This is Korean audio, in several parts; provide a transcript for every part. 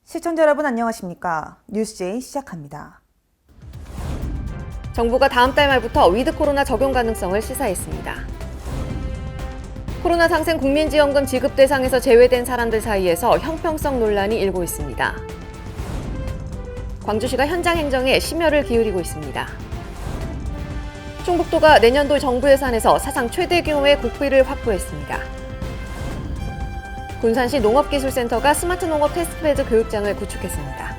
시청자 여러분 안녕하십니까? 뉴스제이 시작합니다. 정부가 다음 달 말부터 위드 코로나 적용 가능성을 시사했습니다. 코로나 상생 국민지원금 지급 대상에서 제외된 사람들 사이에서 형평성 논란이 일고 있습니다. 광주시가 현장 행정에 심혈을 기울이고 있습니다. 충북도가 내년도 정부 예산에서 사상 최대 규모의 국비를 확보했습니다. 군산시 농업기술센터가 스마트 농업 테스트베드 교육장을 구축했습니다.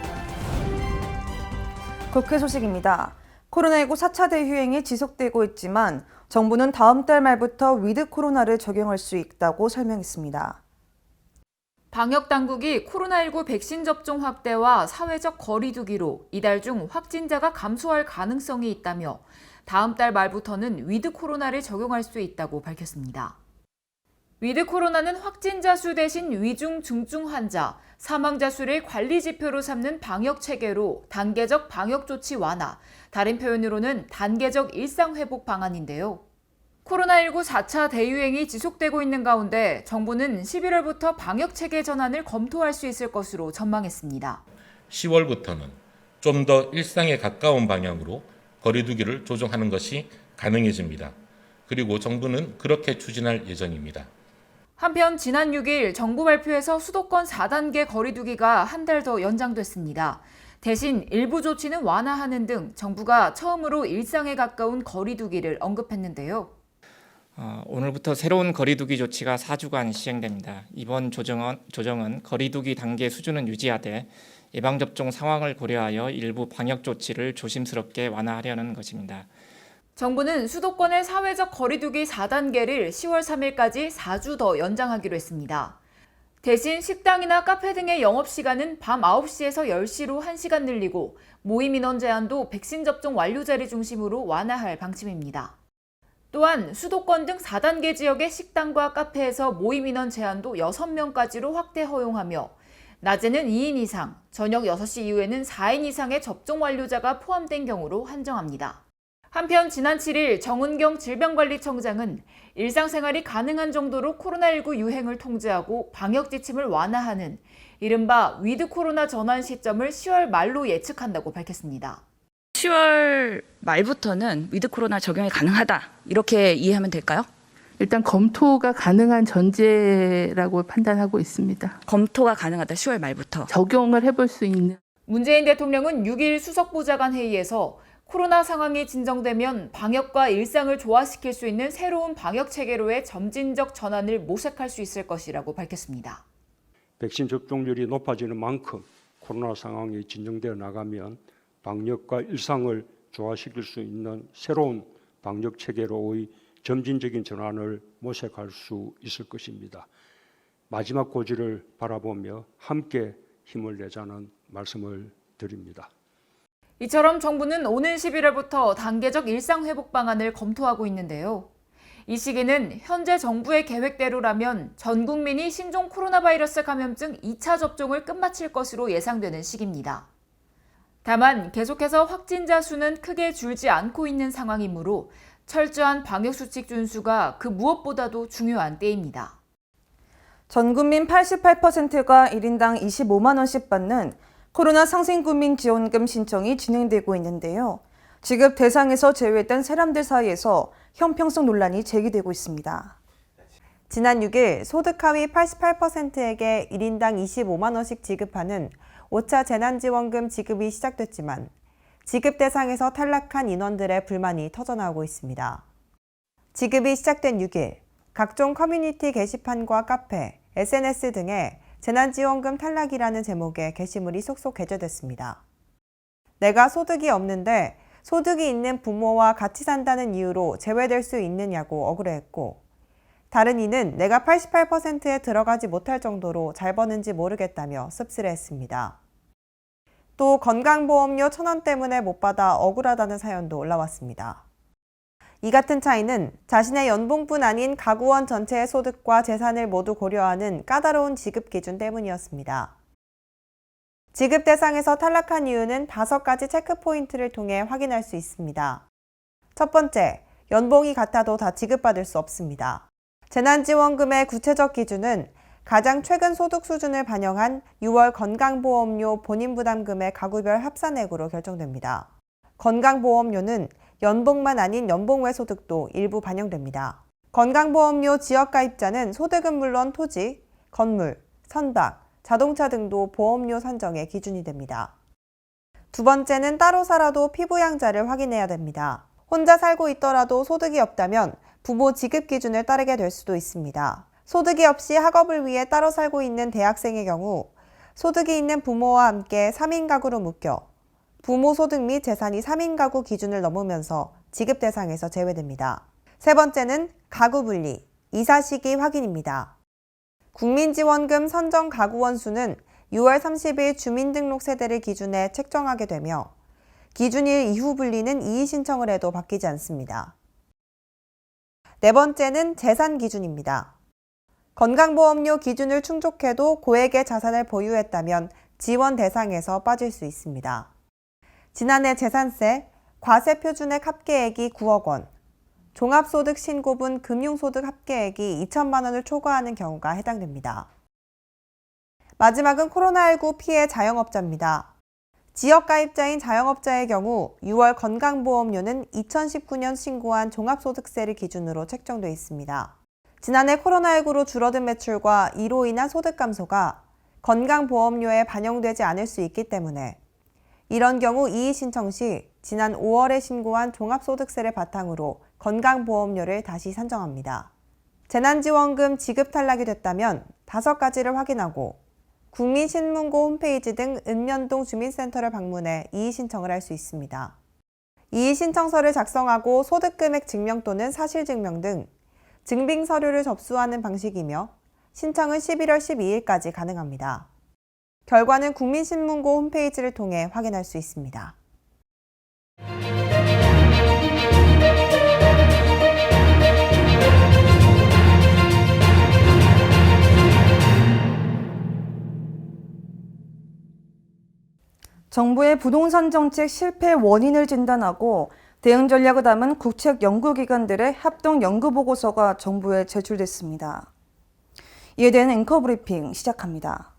국회 소식입니다. 코로나19 4차 대유행이 지속되고 있지만 정부는 다음 달 말부터 위드 코로나를 적용할 수 있다고 설명했습니다. 방역당국이 코로나19 백신 접종 확대와 사회적 거리 두기로 이달 중 확진자가 감소할 가능성이 있다며 다음 달 말부터는 위드 코로나를 적용할 수 있다고 밝혔습니다. 위드 코로나는 확진자 수 대신 위중, 중증 환자, 사망자 수를 관리 지표로 삼는 방역 체계로 단계적 방역 조치 완화, 다른 표현으로는 단계적 일상 회복 방안인데요. 코로나19 4차 대유행이 지속되고 있는 가운데 정부는 11월부터 방역 체계 전환을 검토할 수 있을 것으로 전망했습니다. 10월부터는 좀 더 일상에 가까운 방향으로 거리두기를 조정하는 것이 가능해집니다. 그리고 정부는 그렇게 추진할 예정입니다. 한편 지난 6일 정부 발표에서 수도권 4단계 거리두기가 한 달 더 연장됐습니다. 대신 일부 조치는 완화하는 등 정부가 처음으로 일상에 가까운 거리두기를 언급했는데요. 오늘부터 새로운 거리두기 조치가 4주간 시행됩니다. 이번 조정은 거리두기 단계 수준은 유지하되 예방접종 상황을 고려하여 일부 방역 조치를 조심스럽게 완화하려는 것입니다. 정부는 수도권의 사회적 거리두기 4단계를 10월 3일까지 4주 더 연장하기로 했습니다. 대신 식당이나 카페 등의 영업시간은 밤 9시에서 10시로 1시간 늘리고 모임 인원 제한도 백신 접종 완료자를 중심으로 완화할 방침입니다. 또한 수도권 등 4단계 지역의 식당과 카페에서 모임 인원 제한도 6명까지로 확대 허용하며 낮에는 2인 이상, 저녁 6시 이후에는 4인 이상의 접종 완료자가 포함된 경우로 한정합니다. 한편 지난 7일 정은경 질병관리청장은 일상생활이 가능한 정도로 코로나19 유행을 통제하고 방역 지침을 완화하는 이른바 위드 코로나 전환 시점을 10월 말로 예측한다고 밝혔습니다. 10월 말부터는 위드 코로나 적용이 가능하다. 이렇게 이해하면 될까요? 일단 검토가 가능한 전제라고 판단하고 있습니다. 검토가 가능하다. 10월 말부터. 적용을 해볼 수 있는. 문재인 대통령은 6일 수석보좌관 회의에서 코로나 상황이 진정되면 방역과 일상을 조화시킬 수 있는 새로운 방역 체계로의 점진적 전환을 모색할 수 있을 것이라고 밝혔습니다. 백신 접종률이 높아지는 만큼 코로나 상황이 진정되어 나가면 방역과 일상을 조화시킬 수 있는 새로운 방역 체계로의 점진적인 전환을 모색할 수 있을 것입니다. 마지막 고지를 바라보며 함께 힘을 내자는 말씀을 드립니다. 이처럼 정부는 오는 11월부터 단계적 일상회복 방안을 검토하고 있는데요. 이 시기는 현재 정부의 계획대로라면 전 국민이 신종 코로나 바이러스 감염증 2차 접종을 끝마칠 것으로 예상되는 시기입니다. 다만 계속해서 확진자 수는 크게 줄지 않고 있는 상황이므로 철저한 방역수칙 준수가 그 무엇보다도 중요한 때입니다. 전 국민 88%가 1인당 25만 원씩 받는 코로나 상생국민 지원금 신청이 진행되고 있는데요. 지급 대상에서 제외된 사람들 사이에서 형평성 논란이 제기되고 있습니다. 지난 6일 소득 하위 88%에게 1인당 25만 원씩 지급하는 5차 재난지원금 지급이 시작됐지만 지급 대상에서 탈락한 인원들의 불만이 터져나오고 있습니다. 지급이 시작된 6일, 각종 커뮤니티 게시판과 카페, SNS 등에 재난지원금 탈락이라는 제목의 게시물이 속속 게재됐습니다. 내가 소득이 없는데 소득이 있는 부모와 같이 산다는 이유로 제외될 수 있느냐고 억울해했고, 다른 이는 내가 88%에 들어가지 못할 정도로 잘 버는지 모르겠다며 씁쓸해했습니다. 또 건강보험료 1,000원 때문에 못 받아 억울하다는 사연도 올라왔습니다. 이 같은 차이는 자신의 연봉뿐 아닌 가구원 전체의 소득과 재산을 모두 고려하는 까다로운 지급 기준 때문이었습니다. 지급 대상에서 탈락한 이유는 5가지 체크포인트를 통해 확인할 수 있습니다. 첫 번째, 연봉이 같아도 다 지급받을 수 없습니다. 재난지원금의 구체적 기준은 가장 최근 소득 수준을 반영한 6월 건강보험료 본인부담금의 가구별 합산액으로 결정됩니다. 건강보험료는 연봉만 아닌 연봉 외 소득도 일부 반영됩니다. 건강보험료 지역가입자는 소득은 물론 토지, 건물, 선박, 자동차 등도 보험료 산정의 기준이 됩니다. 두 번째는 따로 살아도 피부양자를 확인해야 됩니다. 혼자 살고 있더라도 소득이 없다면 부모 지급 기준을 따르게 될 수도 있습니다. 소득이 없이 학업을 위해 따로 살고 있는 대학생의 경우 소득이 있는 부모와 함께 3인 가구로 묶여 부모 소득 및 재산이 3인 가구 기준을 넘으면서 지급 대상에서 제외됩니다. 세 번째는 가구 분리, 이사 시기 확인입니다. 국민지원금 선정 가구 원수는 6월 30일 주민등록 세대를 기준에 책정하게 되며 기준일 이후 분리는 이의 신청을 해도 바뀌지 않습니다. 네 번째는 재산 기준입니다. 건강보험료 기준을 충족해도 고액의 자산을 보유했다면 지원 대상에서 빠질 수 있습니다. 지난해 재산세, 과세 표준액 합계액이 9억 원, 종합소득 신고분 금융소득 합계액이 2천만 원을 초과하는 경우가 해당됩니다. 마지막은 코로나19 피해 자영업자입니다. 지역가입자인 자영업자의 경우 6월 건강보험료는 2019년 신고한 종합소득세를 기준으로 책정돼 있습니다. 지난해 코로나19로 줄어든 매출과 이로 인한 소득 감소가 건강보험료에 반영되지 않을 수 있기 때문에 이런 경우 이의 신청 시 지난 5월에 신고한 종합소득세를 바탕으로 건강보험료를 다시 산정합니다. 재난지원금 지급 탈락이 됐다면 5가지를 확인하고 국민신문고 홈페이지 등 읍면동 주민센터를 방문해 이의 신청을 할 수 있습니다. 이의 신청서를 작성하고 소득금액 증명 또는 사실증명 등 증빙 서류를 접수하는 방식이며 신청은 11월 12일까지 가능합니다. 결과는 국민신문고 홈페이지를 통해 확인할 수 있습니다. 정부의 부동산 정책 실패 원인을 진단하고 대응 전략을 담은 국책 연구기관들의 합동 연구 보고서가 정부에 제출됐습니다. 이에 대한 앵커 브리핑 시작합니다.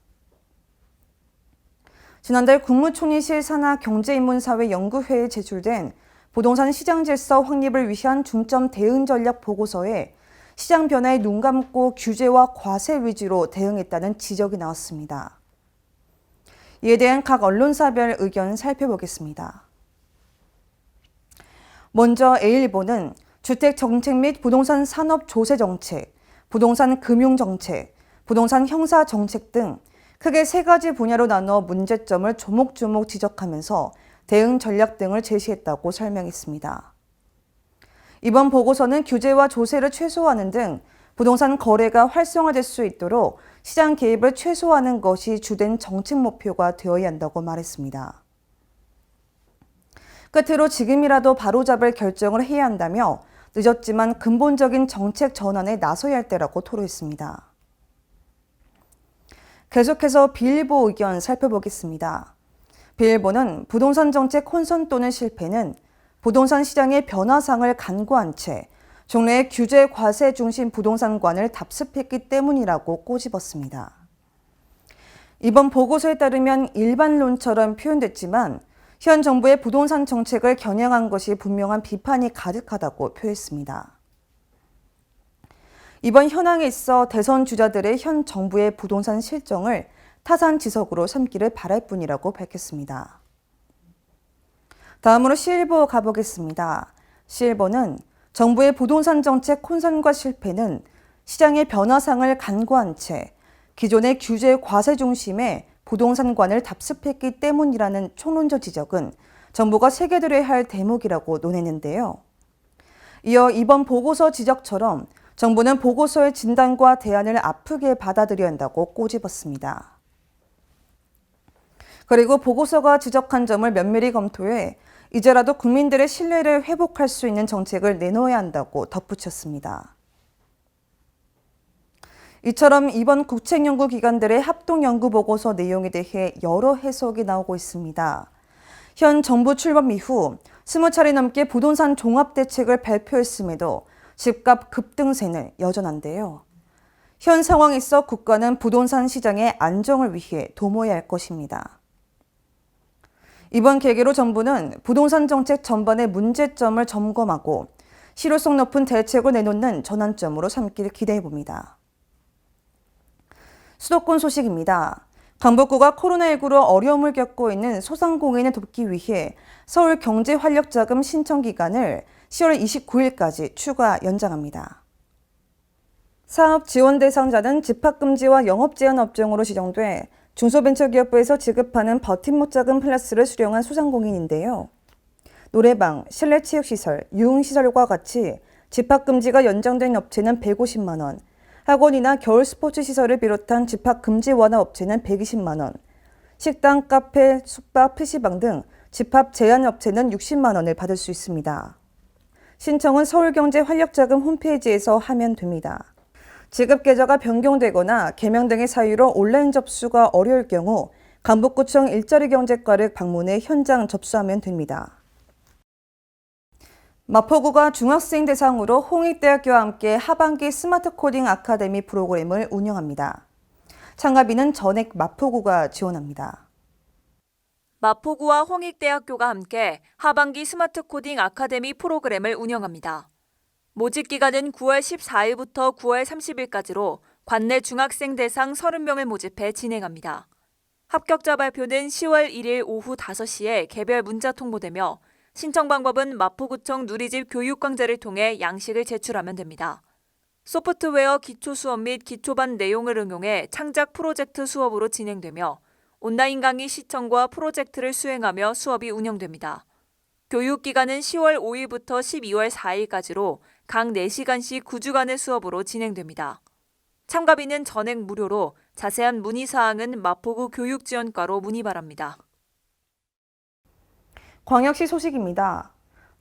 지난달 국무총리실 산하 경제인문사회 연구회에 제출된 부동산 시장 질서 확립을 위한 중점 대응 전략 보고서에 시장 변화에 눈 감고 규제와 과세 위주로 대응했다는 지적이 나왔습니다. 이에 대한 각 언론사별 의견 살펴보겠습니다. 먼저 A일보는 주택 정책 및 부동산 산업 조세 정책, 부동산 금융 정책, 부동산 형사 정책 등 크게 3가지 분야로 나눠 문제점을 조목조목 지적하면서 대응 전략 등을 제시했다고 설명했습니다. 이번 보고서는 규제와 조세를 최소화하는 등 부동산 거래가 활성화될 수 있도록 시장 개입을 최소화하는 것이 주된 정책 목표가 되어야 한다고 말했습니다. 끝으로 지금이라도 바로잡을 결정을 해야 한다며 늦었지만 근본적인 정책 전환에 나서야 할 때라고 토로했습니다. 계속해서 B일보 의견 살펴보겠습니다. B일보는 부동산 정책 혼선 또는 실패는 부동산 시장의 변화상을 간과한 채 종래의 규제 과세 중심 부동산관을 답습했기 때문이라고 꼬집었습니다. 이번 보고서에 따르면 일반론처럼 표현됐지만 현 정부의 부동산 정책을 겨냥한 것이 분명한 비판이 가득하다고 표했습니다. 이번 현황에 있어 대선 주자들의 현 정부의 부동산 실정을 타산지석으로 삼기를 바랄 뿐이라고 밝혔습니다. 다음으로 C일보 가보겠습니다. C일보는 정부의 부동산 정책 혼선과 실패는 시장의 변화상을 간과한 채 기존의 규제 과세 중심의 부동산관을 답습했기 때문이라는 총론적 지적은 정부가 새겨들어야 할 대목이라고 논했는데요. 이어 이번 보고서 지적처럼 정부는 보고서의 진단과 대안을 아프게 받아들여야 한다고 꼬집었습니다. 그리고 보고서가 지적한 점을 면밀히 검토해 이제라도 국민들의 신뢰를 회복할 수 있는 정책을 내놓아야 한다고 덧붙였습니다. 이처럼 이번 국책연구기관들의 합동연구보고서 내용에 대해 여러 해석이 나오고 있습니다. 현 정부 출범 이후 20차례 넘게 부동산 종합대책을 발표했음에도 집값 급등세는 여전한데요. 현 상황에서 국가는 부동산 시장의 안정을 위해 도모해야 할 것입니다. 이번 계기로 정부는 부동산 정책 전반의 문제점을 점검하고 실효성 높은 대책을 내놓는 전환점으로 삼기를 기대해봅니다. 수도권 소식입니다. 강북구가 코로나19로 어려움을 겪고 있는 소상공인을 돕기 위해 서울경제활력자금 신청 기간을 10월 29일까지 추가 연장합니다. 사업 지원 대상자는 집합금지와 영업제한 업종으로 지정돼 중소벤처기업부에서 지급하는 버팀목 자금 플러스를 수령한 소상공인인데요. 노래방, 실내체육시설, 유흥시설과 같이 집합금지가 연장된 업체는 150만 원, 학원이나 겨울 스포츠 시설을 비롯한 집합금지 완화 업체는 120만 원, 식당, 카페, 숙박, PC방 등 집합 제한 업체는 60만 원을 받을 수 있습니다. 신청은 서울경제활력자금 홈페이지에서 하면 됩니다. 지급 계좌가 변경되거나 개명 등의 사유로 온라인 접수가 어려울 경우 강북구청 일자리경제과를 방문해 현장 접수하면 됩니다. 마포구가 중학생 대상으로 홍익대학교와 함께 하반기 스마트 코딩 아카데미 프로그램을 운영합니다. 참가비는 전액 마포구가 지원합니다. 마포구와 홍익대학교가 함께 하반기 스마트 코딩 아카데미 프로그램을 운영합니다. 모집 기간은 9월 14일부터 9월 30일까지로 관내 중학생 대상 30명을 모집해 진행합니다. 합격자 발표는 10월 1일 오후 5시에 개별 문자 통보되며 신청 방법은 마포구청 누리집 교육강좌를 통해 양식을 제출하면 됩니다. 소프트웨어 기초 수업 및 기초반 내용을 응용해 창작 프로젝트 수업으로 진행되며 온라인 강의 시청과 프로젝트를 수행하며 수업이 운영됩니다. 교육기간은 10월 5일부터 12월 4일까지로 각 4시간씩 9주간의 수업으로 진행됩니다. 참가비는 전액 무료로 자세한 문의사항은 마포구 교육지원과로 문의 바랍니다. 광역시 소식입니다.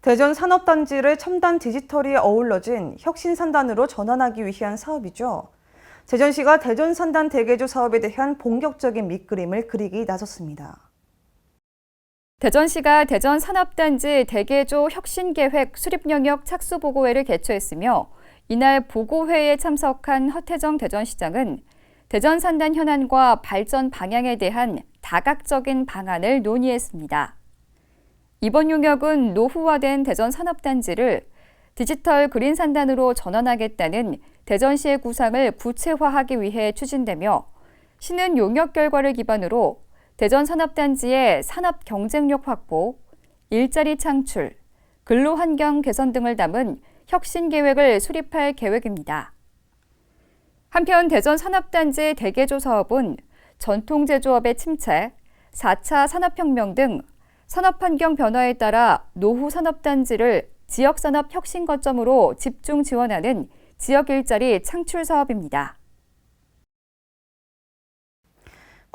대전 산업단지를 첨단 디지털이 어우러진 혁신산단으로 전환하기 위한 사업이죠. 대전시가 대전산단 대개조 사업에 대한 본격적인 밑그림을 그리기 나섰습니다. 대전시가 대전산업단지 대개조 혁신계획 수립영역 착수보고회를 개최했으며 이날 보고회에 참석한 허태정 대전시장은 대전산단 현안과 발전 방향에 대한 다각적인 방안을 논의했습니다. 이번 용역은 노후화된 대전산업단지를 디지털 그린산단으로 전환하겠다는 대전시의 구상을 구체화하기 위해 추진되며 시는 용역 결과를 기반으로 대전산업단지의 산업 경쟁력 확보, 일자리 창출, 근로환경 개선 등을 담은 혁신 계획을 수립할 계획입니다. 한편 대전산업단지 대개조 사업은 전통제조업의 침체, 4차 산업혁명 등 산업환경 변화에 따라 노후 산업단지를 지역산업 혁신 거점으로 집중 지원하는 지역 일자리 창출 사업입니다.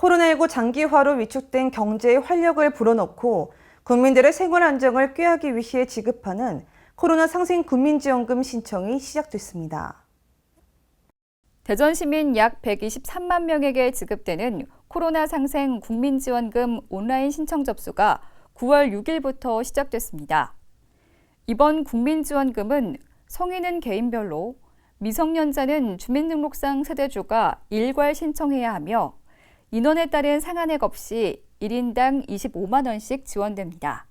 코로나19 장기화로 위축된 경제의 활력을 불어넣고 국민들의 생활 안정을 꾀하기 위해 지급하는 코로나 상생 국민지원금 신청이 시작됐습니다. 대전 시민 약 123만 명에게 지급되는 코로나 상생 국민지원금 온라인 신청 접수가 9월 6일부터 시작됐습니다. 이번 국민지원금은 성인은 개인별로, 미성년자는 주민등록상 세대주가 일괄 신청해야 하며 인원에 따른 상한액 없이 1인당 25만 원씩 지원됩니다.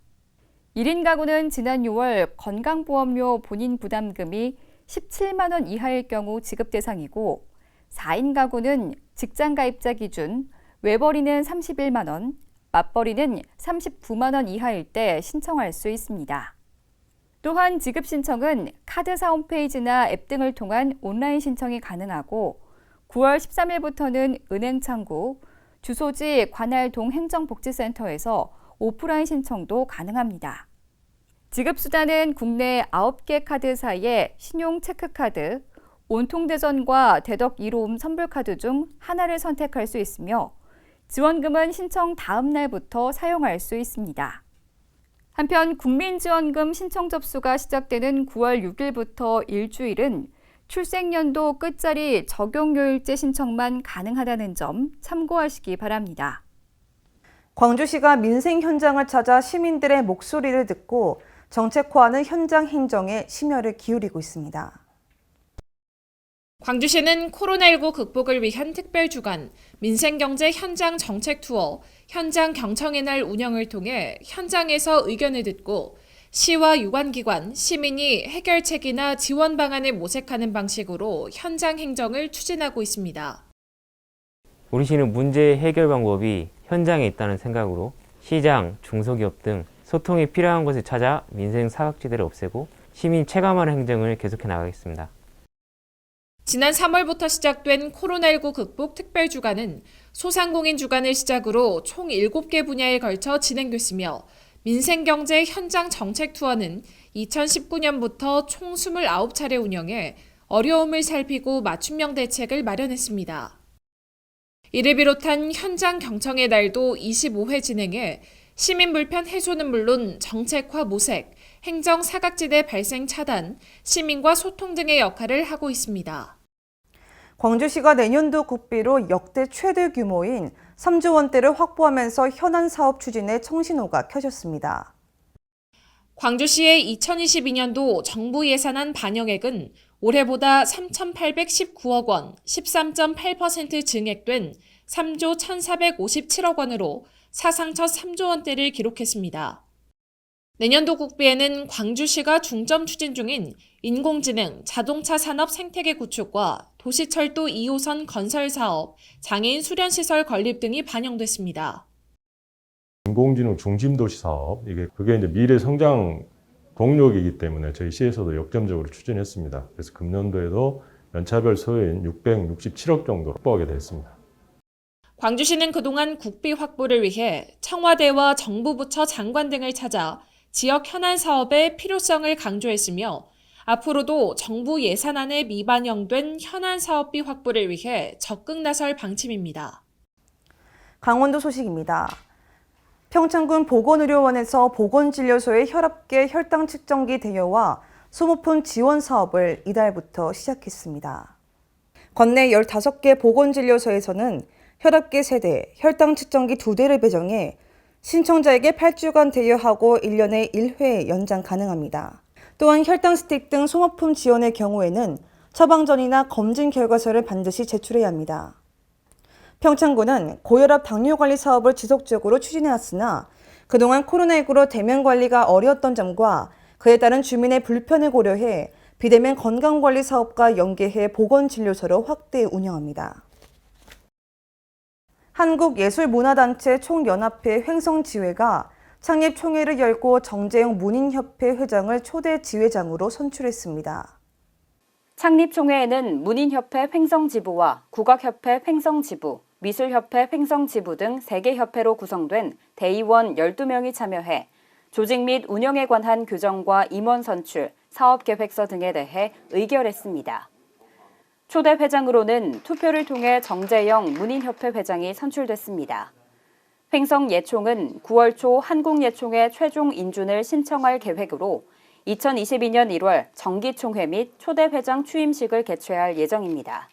1인 가구는 지난 6월 건강보험료 본인 부담금이 17만 원 이하일 경우 지급 대상이고 4인 가구는 직장가입자 기준 외벌이는 31만 원, 맞벌이는 39만 원 이하일 때 신청할 수 있습니다. 또한 지급 신청은 카드사 홈페이지나 앱 등을 통한 온라인 신청이 가능하고 9월 13일부터는 은행창구, 주소지 관할동 행정복지센터에서 오프라인 신청도 가능합니다. 지급수단은 국내 9개 카드사의 신용체크카드, 온통대전과 대덕 1홈 선불카드 중 하나를 선택할 수 있으며 지원금은 신청 다음 날부터 사용할 수 있습니다. 한편 국민지원금 신청 접수가 시작되는 9월 6일부터 일주일은 출생연도 끝자리 적용요일제 신청만 가능하다는 점 참고하시기 바랍니다. 광주시가 민생 현장을 찾아 시민들의 목소리를 듣고 정책화하는 현장 행정에 심혈을 기울이고 있습니다. 광주시는 코로나19 극복을 위한 특별주간, 민생경제 현장 정책 투어, 현장 경청의 날 운영을 통해 현장에서 의견을 듣고 시와 유관기관, 시민이 해결책이나 지원 방안을 모색하는 방식으로 현장 행정을 추진하고 있습니다. 우리 시는 문제 해결 방법이 현장에 있다는 생각으로 시장, 중소기업 등 소통이 필요한 곳을 찾아 민생 사각지대를 없애고 시민 체감하는 행정을 계속해 나가겠습니다. 지난 3월부터 시작된 코로나19 극복 특별주간은 소상공인 주간을 시작으로 총 7개 분야에 걸쳐 진행됐으며 민생경제 현장 정책 투어는 2019년부터 총 29차례 운영해 어려움을 살피고 맞춤형 대책을 마련했습니다. 이를 비롯한 현장 경청의 날도 25회 진행해 시민 불편 해소는 물론 정책화 모색, 행정 사각지대 발생 차단, 시민과 소통 등의 역할을 하고 있습니다. 광주시가 내년도 국비로 역대 최대 규모인 3조 원대를 확보하면서 현안 사업 추진에 청신호가 켜졌습니다. 광주시의 2022년도 정부 예산안 반영액은 올해보다 3,819억 원, 13.8% 증액된 3조 1,457억 원으로 사상 첫 3조 원대를 기록했습니다. 내년도 국비에는 광주시가 중점 추진 중인 인공지능, 자동차 산업 생태계 구축과 도시철도 2호선 건설 사업, 장애인 수련시설 건립 등이 반영됐습니다. 인공지능 중심도시 사업, 그게 이제 미래 성장 동력이기 때문에 저희 시에서도 역점적으로 추진했습니다. 그래서 금년도에도 연차별 소요인 667억 정도로 확보하게 됐습니다. 광주시는 그동안 국비 확보를 위해 청와대와 정부 부처 장관 등을 찾아 지역 현안 사업의 필요성을 강조했으며 앞으로도 정부 예산안에 미반영된 현안 사업비 확보를 위해 적극 나설 방침입니다. 강원도 소식입니다. 평창군 보건의료원에서 보건진료소의 혈압계 혈당 측정기 대여와 소모품 지원 사업을 이달부터 시작했습니다. 관내 15개 보건진료소에서는 혈압계 3대, 혈당 측정기 2대를 배정해 신청자에게 8주간 대여하고 1년에 1회 연장 가능합니다. 또한 혈당 스틱 등 소모품 지원의 경우에는 처방전이나 검진 결과서를 반드시 제출해야 합니다. 평창군은 고혈압 당뇨 관리 사업을 지속적으로 추진해왔으나 그동안 코로나19로 대면 관리가 어려웠던 점과 그에 따른 주민의 불편을 고려해 비대면 건강관리 사업과 연계해 보건진료소로 확대 운영합니다. 한국예술문화단체 총연합회 횡성지회가 창립 총회를 열고 정재영 문인협회 회장을 초대 지회장으로 선출했습니다. 창립총회에는 문인협회 횡성지부와 국악협회 횡성지부, 미술협회 횡성지부 등 3개 협회로 구성된 대의원 12명이 참여해 조직 및 운영에 관한 규정과 임원 선출, 사업계획서 등에 대해 의결했습니다. 초대 회장으로는 투표를 통해 정재영 문인협회 회장이 선출됐습니다. 횡성예총은 9월 초 한국예총회 최종 인준을 신청할 계획으로 2022년 1월 정기총회 및 초대 회장 취임식을 개최할 예정입니다.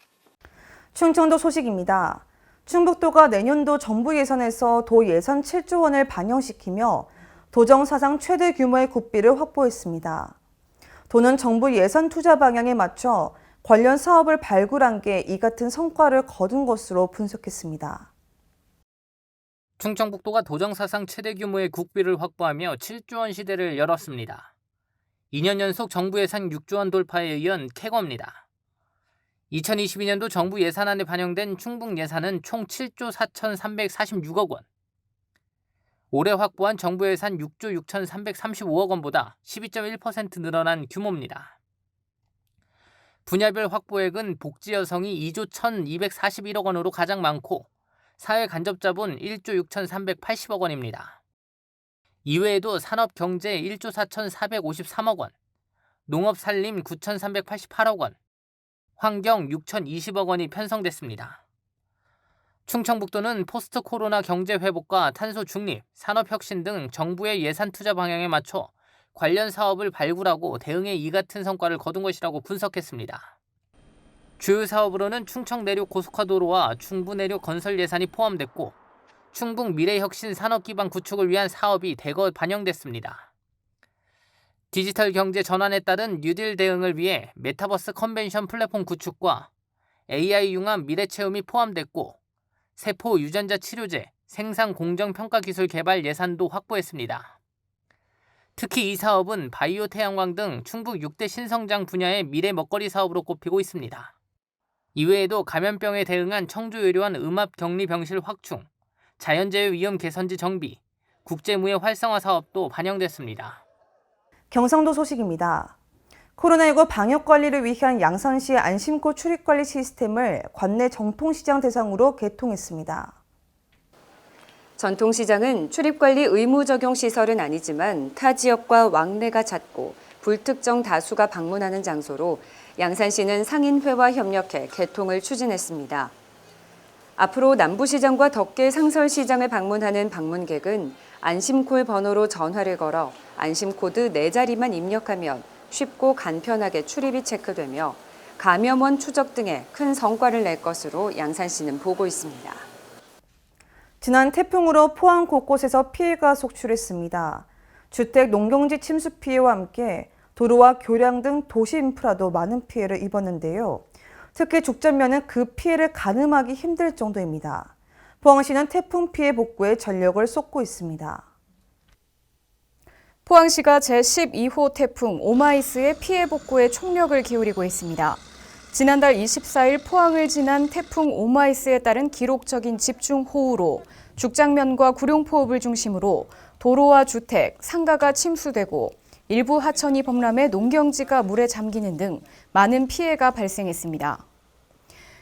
충청도 소식입니다. 충북도가 내년도 정부 예산에서 도 예산 7조 원을 반영시키며 도정 사상 최대 규모의 국비를 확보했습니다. 도는 정부 예산 투자 방향에 맞춰 관련 사업을 발굴한 게 이 같은 성과를 거둔 것으로 분석했습니다. 충청북도가 도정 사상 최대 규모의 국비를 확보하며 7조 원 시대를 열었습니다. 2년 연속 정부 예산 6조 원 돌파에 이은 쾌거입니다. 2022년도 정부 예산안에 반영된 충북 예산은 총 7조 4,346억 원. 올해 확보한 정부 예산 6조 6,335억 원보다 12.1% 늘어난 규모입니다. 분야별 확보액은 복지 여성이 2조 1,241억 원으로 가장 많고 사회 간접자본 1조 6,380억 원입니다. 이외에도 산업경제 1조 4,453억 원, 농업산림 9,388억 원, 환경 6,020억 원이 편성됐습니다. 충청북도는 포스트 코로나 경제 회복과 탄소 중립, 산업혁신 등 정부의 예산 투자 방향에 맞춰 관련 사업을 발굴하고 대응에 이 같은 성과를 거둔 것이라고 분석했습니다. 주요 사업으로는 충청 내륙 고속화도로와 충북 내륙 건설 예산이 포함됐고 충북 미래혁신 산업기반 구축을 위한 사업이 대거 반영됐습니다. 디지털 경제 전환에 따른 뉴딜 대응을 위해 메타버스 컨벤션 플랫폼 구축과 AI 융합 미래체험이 포함됐고 세포 유전자 치료제, 생산 공정 평가 기술 개발 예산도 확보했습니다. 특히 이 사업은 바이오 태양광 등 충북 6대 신성장 분야의 미래 먹거리 사업으로 꼽히고 있습니다. 이외에도 감염병에 대응한 청주의료원 음압 격리 병실 확충, 자연재해 위험 개선지 정비, 국제무예 활성화 사업도 반영됐습니다. 경상도 소식입니다. 코로나19 방역 관리를 위한 양산시 안심코 출입관리 시스템을 관내 정통시장 대상으로 개통했습니다. 전통시장은 출입관리 의무 적용 시설은 아니지만 타 지역과 왕래가 잦고 불특정 다수가 방문하는 장소로 양산시는 상인회와 협력해 개통을 추진했습니다. 앞으로 남부시장과 덕계 상설시장을 방문하는 방문객은 안심콜 번호로 전화를 걸어 안심코드 4자리만 입력하면 쉽고 간편하게 출입이 체크되며 감염원 추적 등에 큰 성과를 낼 것으로 양산시는 보고 있습니다. 지난 태풍으로 포항 곳곳에서 피해가 속출했습니다. 주택, 농경지 침수 피해와 함께 도로와 교량 등 도시 인프라도 많은 피해를 입었는데요. 특히 죽전면은 그 피해를 가늠하기 힘들 정도입니다. 포항시는 태풍 피해 복구에 전력을 쏟고 있습니다. 포항시가 제12호 태풍 오마이스의 피해 복구에 총력을 기울이고 있습니다. 지난달 24일 포항을 지난 태풍 오마이스에 따른 기록적인 집중호우로 죽장면과 구룡포읍을 중심으로 도로와 주택, 상가가 침수되고 일부 하천이 범람해 농경지가 물에 잠기는 등 많은 피해가 발생했습니다.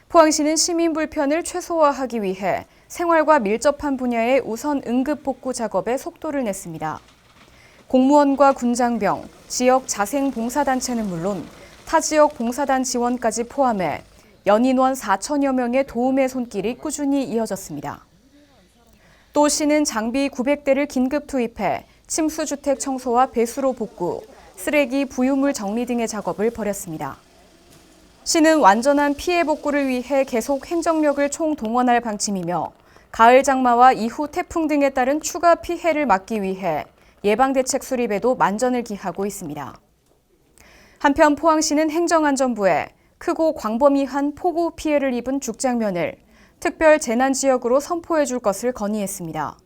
포항시는 시민 불편을 최소화하기 위해 생활과 밀접한 분야의 우선 응급 복구 작업에 속도를 냈습니다. 공무원과 군장병, 지역 자생봉사단체는 물론 타 지역 봉사단 지원까지 포함해 연인원 4천여 명의 도움의 손길이 꾸준히 이어졌습니다. 또 시는 장비 900대를 긴급 투입해 침수주택 청소와 배수로 복구, 쓰레기, 부유물 정리 등의 작업을 벌였습니다. 시는 완전한 피해 복구를 위해 계속 행정력을 총동원할 방침이며 가을 장마와 이후 태풍 등에 따른 추가 피해를 막기 위해 예방대책 수립에도 만전을 기하고 있습니다. 한편 포항시는 행정안전부에 크고 광범위한 폭우 피해를 입은 죽장면을 특별 재난지역으로 선포해 줄 것을 건의했습니다.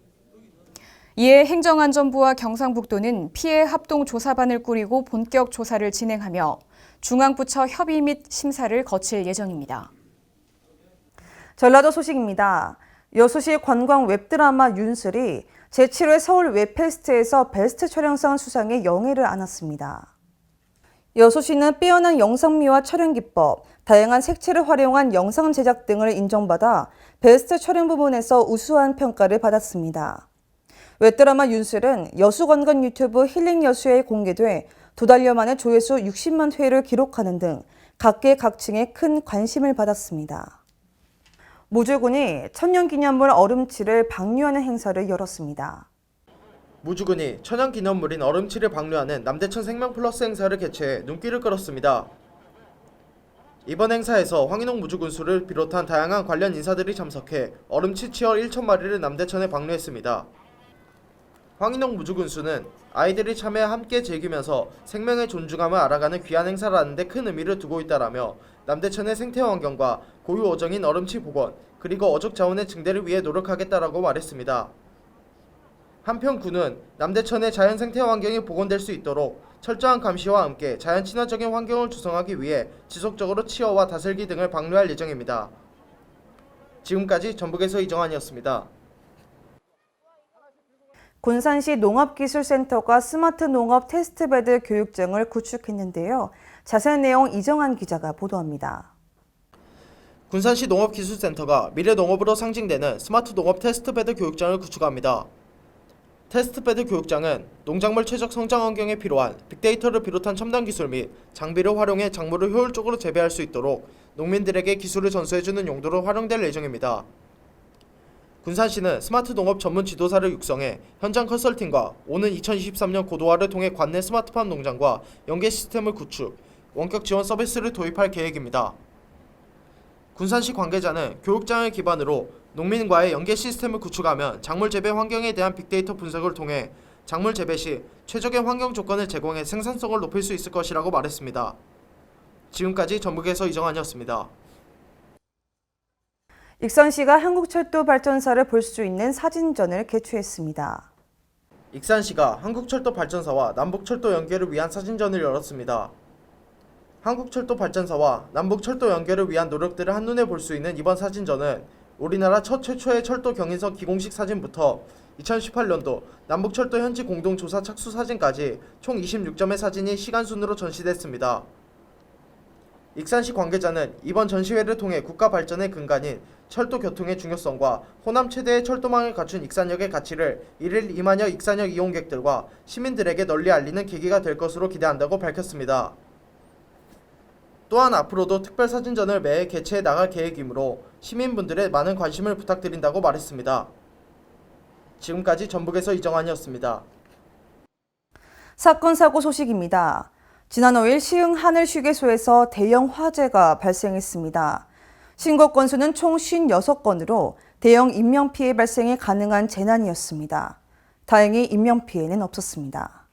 이에 행정안전부와 경상북도는 피해 합동조사반을 꾸리고 본격 조사를 진행하며 중앙부처 협의 및 심사를 거칠 예정입니다. 전라도 소식입니다. 여수시 관광 웹드라마 윤슬이 제7회 서울 웹페스트에서 베스트 촬영상 수상에 영예를 안았습니다. 여수시는 빼어난 영상미와 촬영 기법, 다양한 색채를 활용한 영상 제작 등을 인정받아 베스트 촬영 부문에서 우수한 평가를 받았습니다. 웹드라마 윤슬은 여수관광 유튜브 힐링여수에 공개돼 2달여 만에 조회수 60만 회를 기록하는 등 각계각층의 큰 관심을 받았습니다. 무주군이 천년기념물 얼음치를 방류하는 행사를 열었습니다. 무주군이 천연기념물인 얼음치를 방류하는 남대천 생명플러스 행사를 개최해 눈길을 끌었습니다. 이번 행사에서 황인홍 무주군수를 비롯한 다양한 관련 인사들이 참석해 얼음치 치어 1,000마리를 남대천에 방류했습니다. 황인홍 무주군수는 아이들이 참여 함께 즐기면서 생명의 존중함을 알아가는 귀한 행사라는 데 큰 의미를 두고 있다라며 남대천의 생태환경과 고유 어종인 얼음치 복원 그리고 어족 자원의 증대를 위해 노력하겠다라고 말했습니다. 한편 군은 남대천의 자연 생태환경이 복원될 수 있도록 철저한 감시와 함께 자연 친화적인 환경을 조성하기 위해 지속적으로 치어와 다슬기 등을 방류할 예정입니다. 지금까지 전북에서 이정환이었습니다. 군산시 농업기술센터가 스마트 농업 테스트베드 교육장을 구축했는데요. 자세한 내용 이정환 기자가 보도합니다. 군산시 농업기술센터가 미래농업으로 상징되는 스마트 농업 테스트베드 교육장을 구축합니다. 테스트베드 교육장은 농작물 최적 성장 환경에 필요한 빅데이터를 비롯한 첨단 기술 및 장비를 활용해 작물을 효율적으로 재배할 수 있도록 농민들에게 기술을 전수해주는 용도로 활용될 예정입니다. 군산시는 스마트 농업 전문 지도사를 육성해 현장 컨설팅과 오는 2023년 고도화를 통해 관내 스마트팜 농장과 연계 시스템을 구축, 원격 지원 서비스를 도입할 계획입니다. 군산시 관계자는 교육장을 기반으로 농민과의 연계 시스템을 구축하면 작물 재배 환경에 대한 빅데이터 분석을 통해 작물 재배 시 최적의 환경 조건을 제공해 생산성을 높일 수 있을 것이라고 말했습니다. 지금까지 전북에서 이정환이었습니다. 익산시가 한국철도 발전사를 볼 수 있는 사진전을 개최했습니다. 익산시가 한국철도 발전사와 남북철도 연계를 위한 사진전을 열었습니다. 한국철도 발전사와 남북철도 연계를 위한 노력들을 한눈에 볼 수 있는 이번 사진전은 우리나라 최초의 철도 경인선 기공식 사진부터 2018년도 남북철도 현지 공동조사 착수 사진까지 총 26점의 사진이 시간순으로 전시됐습니다. 익산시 관계자는 이번 전시회를 통해 국가 발전의 근간인 철도 교통의 중요성과 호남 최대의 철도망을 갖춘 익산역의 가치를 1일 2만여 익산역 이용객들과 시민들에게 널리 알리는 계기가 될 것으로 기대한다고 밝혔습니다. 또한 앞으로도 특별사진전을 매해 개최해 나갈 계획이므로 시민분들의 많은 관심을 부탁드린다고 말했습니다. 지금까지 전북에서 이정환이었습니다. 사건 사고 소식입니다. 지난 5일 시흥 하늘휴게소에서 대형 화재가 발생했습니다. 신고 건수는 총 56건으로 대형 인명피해 발생이 가능한 재난이었습니다. 다행히 인명피해는 없었습니다.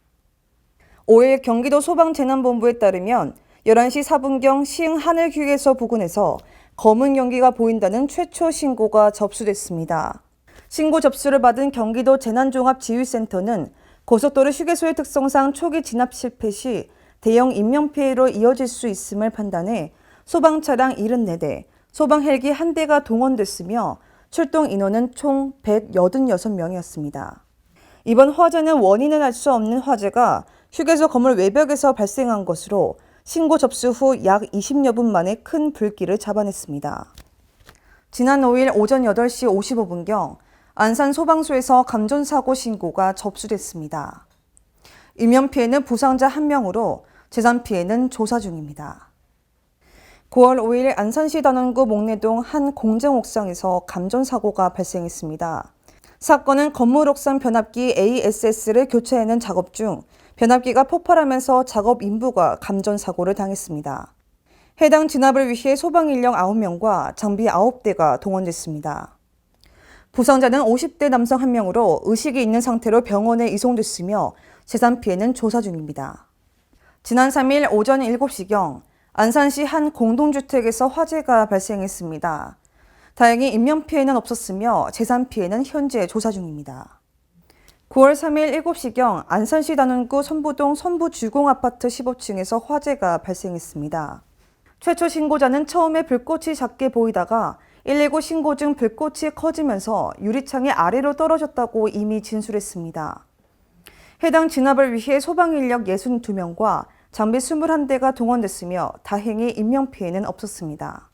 5일 경기도 소방재난본부에 따르면 11시 4분경 시흥 하늘휴게소 부근에서 검은 연기가 보인다는 최초 신고가 접수됐습니다. 신고 접수를 받은 경기도 재난종합지휘센터는 고속도로 휴게소의 특성상 초기 진압 실패 시 대형 인명피해로 이어질 수 있음을 판단해 소방차량 74대, 소방헬기 1대가 동원됐으며 출동 인원은 총 186명이었습니다. 이번 화재는 원인을 알 수 없는 화재가 휴게소 건물 외벽에서 발생한 것으로 신고 접수 후 약 20여 분 만에 큰 불길을 잡아냈습니다. 지난 5일 오전 8시 55분경 안산 소방서에서 감전사고 신고가 접수됐습니다. 인명피해는 부상자 1명으로 재산피해는 조사 중입니다. 9월 5일 안산시 단원구 목내동 한 공장 옥상에서 감전사고가 발생했습니다. 사건은 건물 옥상 변압기 ASS를 교체하는 작업 중 변압기가 폭발하면서 작업 인부가 감전사고를 당했습니다. 해당 진압을 위해 소방인력 9명과 장비 9대가 동원됐습니다. 부상자는 50대 남성 1명으로 의식이 있는 상태로 병원에 이송됐으며 재산피해는 조사 중입니다. 지난 3일 오전 7시경 안산시 한 공동주택에서 화재가 발생했습니다. 다행히 인명피해는 없었으며 재산피해는 현재 조사 중입니다. 9월 3일 7시경 안산시 단원구 선부동 선부주공아파트 15층에서 화재가 발생했습니다. 최초 신고자는 처음에 불꽃이 작게 보이다가 119 신고 중 불꽃이 커지면서 유리창이 아래로 떨어졌다고 이미 진술했습니다. 해당 진압을 위해 소방인력 62명과 장비 21대가 동원됐으며 다행히 인명피해는 없었습니다.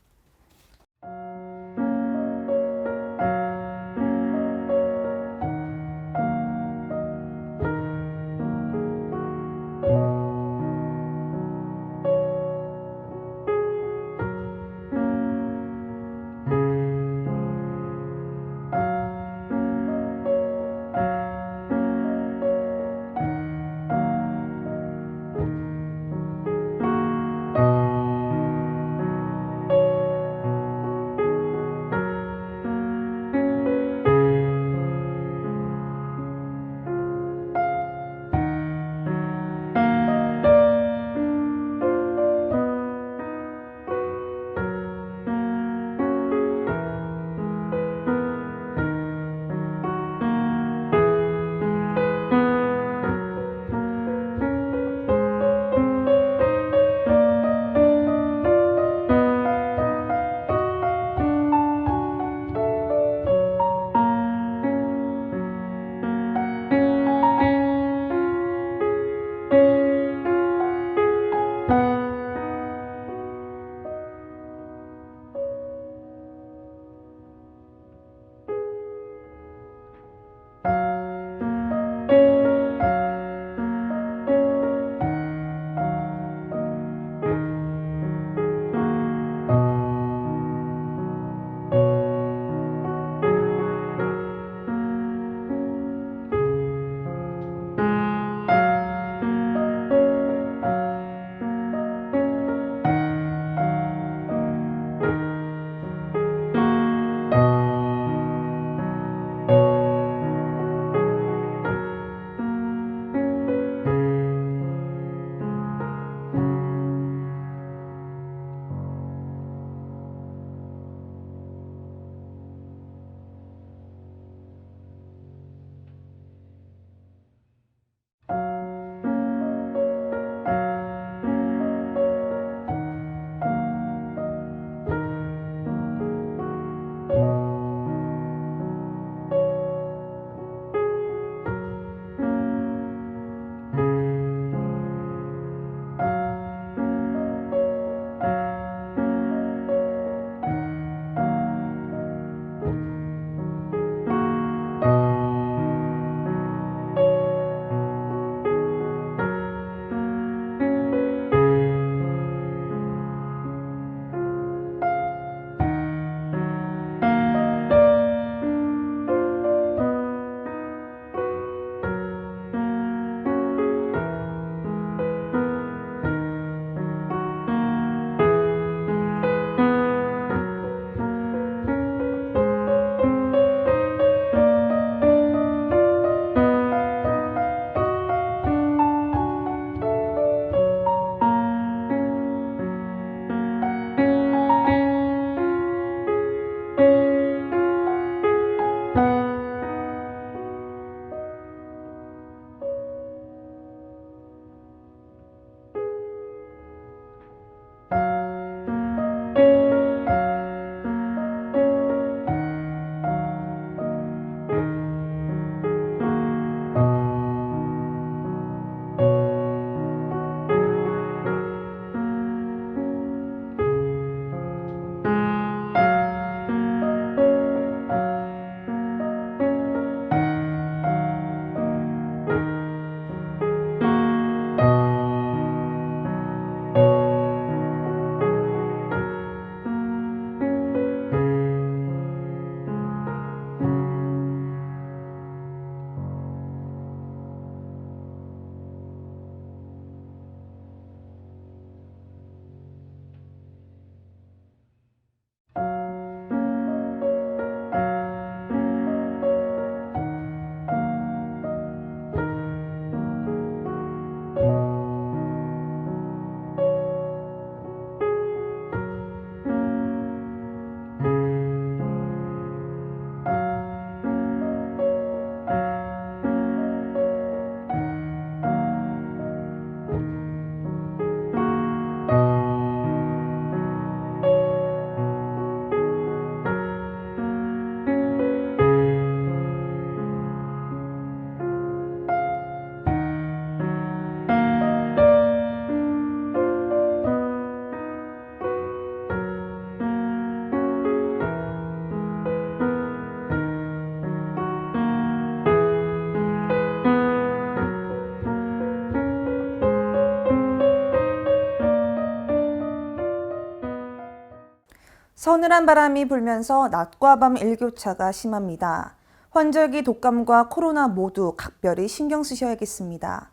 서늘한 바람이 불면서 낮과 밤 일교차가 심합니다. 환절기 독감과 코로나 모두 각별히 신경 쓰셔야겠습니다.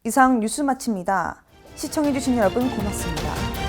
이상 뉴스 마칩니다. 시청해주신 여러분 고맙습니다.